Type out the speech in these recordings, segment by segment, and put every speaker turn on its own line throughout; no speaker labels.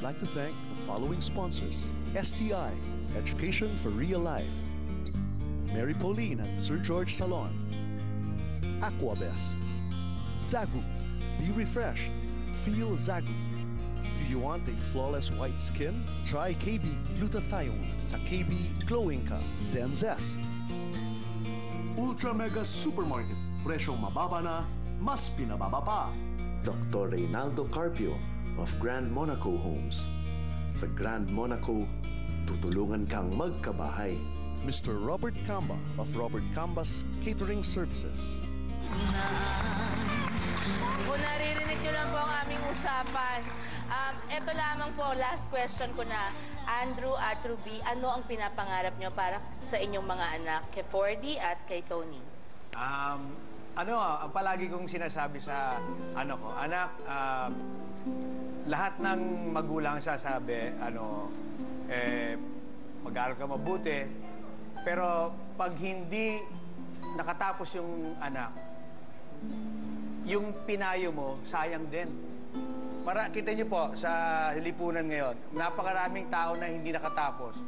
would like to thank the following sponsors: STI, Education for Real Life; Mary Pauline and Sir George Salon; Aquabest; Zagu, be refreshed, feel Zagu. Do you want a flawless white skin? Try KB Glutathione sa KB Glowing Ka Zen Zest. Ultra Mega Supermarket, presyong mababa na, mas pinababa pa.
Dr. Reynaldo Carpio of Grand Monaco Homes. Sa Grand Monaco, tutulungan kang magkabahay.
Mr. Robert Camba of Robert Camba's Catering Services.
Kung naririnig nyo lang po ang aming usapan, ito lamang po, last question ko na. Andrew at Ruby, ano ang pinapangarap nyo para sa inyong mga anak, kay Fordy at kay Tony?
Ang palagi kong sinasabi sa anak, lahat ng magulang sasabi, mag-aaral ka mabuti, pero pag hindi nakatapos yung anak, yung pinayo mo, sayang din. Kita niyo po, sa lipunan ngayon, napakaraming tao na hindi nakatapos.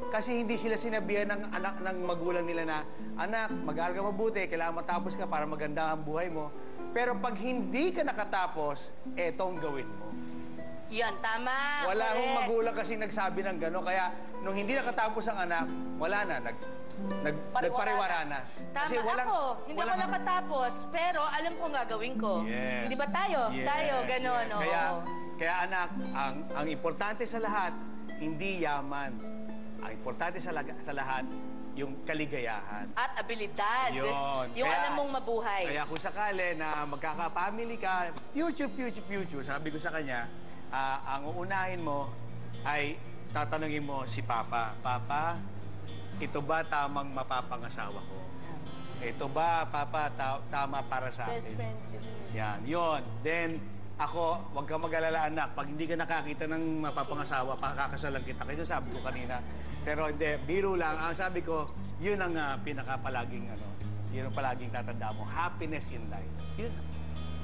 Kasi hindi sila sinabihan ng anak ng magulang nila na, anak, mag-aaral ka mabuti, kailangan matapos ka para maganda ang buhay mo. Pero pag hindi ka nakatapos, etong gawin mo.
Yan, tama.
Wala akong magulang kasi nagsabi ng gano'n. Kaya nung hindi nakatapos ang anak, wala na, nagpariwara na.
Tama, kasi hindi ako nakatapos, pero alam kong gagawin ko.
Yes.
Hindi ba tayo?
Yes.
Tayo, gano'n.
Yes. Kaya anak, ang importante sa lahat, hindi yaman. Ang importante sa lahat, yung kaligayahan.
At abilidad.
Yun.
Yung alam mong mabuhay.
Kaya kung sakali na magkaka-family ka, future, sabi ko sa kanya, ang uunahin mo ay tatanungin mo si Papa, Papa, ito ba tamang mapapangasawa ko? Ito ba, Papa, tama para sa akin?
Best friends.
Yan, yun. Then, ako, huwag kang mag-alala, anak. Pag hindi ka nakakita ng mapapangasawa, pakakasalan kita. Kaya sabi ko kanina. Pero hindi, biro lang. Ang sabi ko, yun ang pinakapalaging, yun ang palaging tatanda mo. Happiness in life. Yun.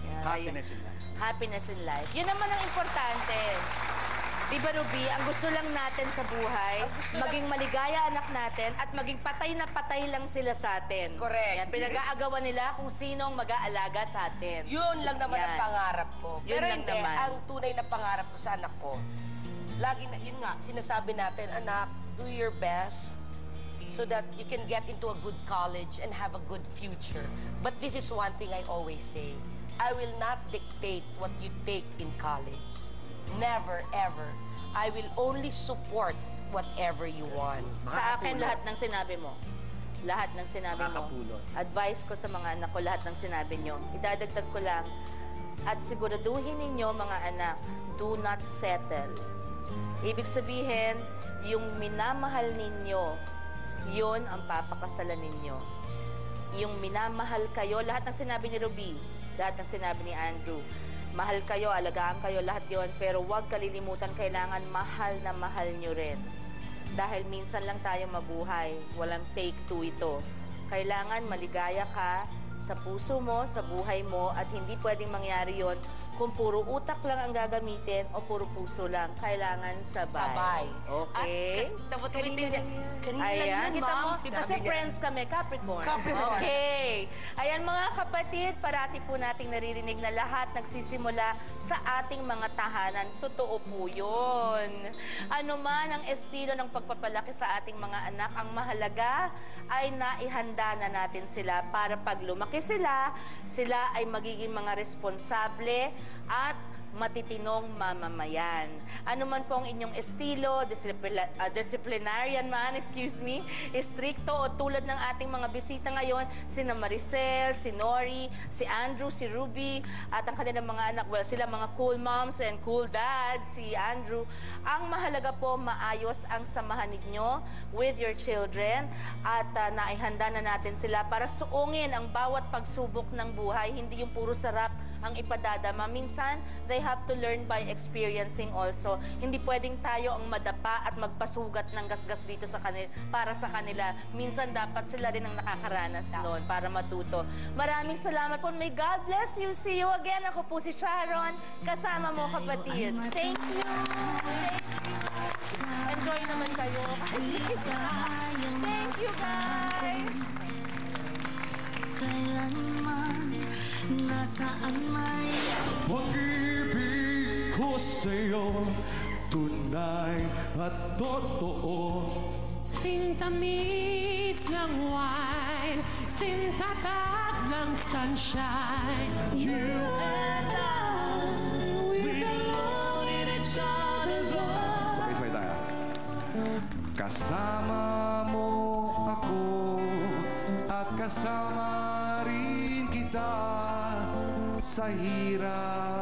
Yeah,
Happiness in life.
Happiness in life. Yun naman ang importante. Di ba, Ruby, ang gusto lang natin sa buhay, maging maligaya anak natin at maging patay na patay lang sila sa atin.
Correct.
Yan, pinag-aagawan nila kung sinong mag-aalaga sa atin.
Yun lang naman ang pangarap ko.
Yun
Pero
lang
hindi,
naman.
ang tunay na pangarap ko sa anak ko, lagi na, yun nga, sinasabi natin, anak, do your best so that you can get into a good college and have a good future. But this is one thing I always say. I will not dictate what you take in college. Never, ever. I will only support whatever you want.
Sa akin, lahat ng sinabi mo. Lahat ng sinabi mo. Advice ko sa mga anak ko, lahat ng sinabi nyo. Idadagdag ko lang. At siguraduhin ninyo, mga anak, do not settle. Ibig sabihin, yung minamahal ninyo, yun ang papakasalan ninyo. Yung minamahal kayo, lahat ng sinabi ni Ruby, lahat ng sinabi ni Andrew, mahal kayo, alagaan kayo, lahat yon. Pero huwag kalilimutan, kailangan mahal na mahal nyo rin. Dahil minsan lang tayo mabuhay, walang take two ito. Kailangan maligaya ka sa puso mo, sa buhay mo, at hindi pwedeng mangyari yon kung puro utak lang ang gagamitin o puro puso lang. Kailangan sabay. Okay?
At kanina
Ayan,
lang
kita mo,
Ma'am.
kasi friends kami, Capricorn.
Capricorn.
Okay. Ayan mga kapatid, parati po nating naririnig na lahat nagsisimula sa ating mga tahanan. Totoo po yun. Ano man ang estilo ng pagpapalaki sa ating mga anak, ang mahalaga ay naihanda na natin sila para pag lumaki sila ay magiging mga responsable at matitinong mamamayan. Ano man po ang inyong estilo, disciplinarian man, stricto, o tulad ng ating mga bisita ngayon, sina Maricel, si Nori, si Andrew, si Ruby, at ang kanilang mga anak, well, sila mga cool moms and cool dads, si Andrew. Ang mahalaga po, maayos ang samahan ninyo with your children at naihanda na natin sila para suungin ang bawat pagsubok ng buhay, hindi yung puro sarap, ang ipadadama. Minsan, they have to learn by experiencing also. Hindi pwedeng tayo ang madapa at magpasugat ng gasgas dito sa kanila, para sa kanila. Minsan, dapat sila rin ang nakakaranas noon para matuto. Maraming salamat po. May God bless you. See you again. Ako po si Sharon. Kasama mo, kapatid. Thank you. Enjoy naman kayo. Thank you, guys.
Kailanman, nasaan may
Pag-ibig ko sa'yo, tunay at totoo.
Sintamis ng wine, sintatag ng sunshine.
You and I, we belong in each other's arms. Sabay-sabay tayo. Kasama mo ako at kasama rin kita sa hirap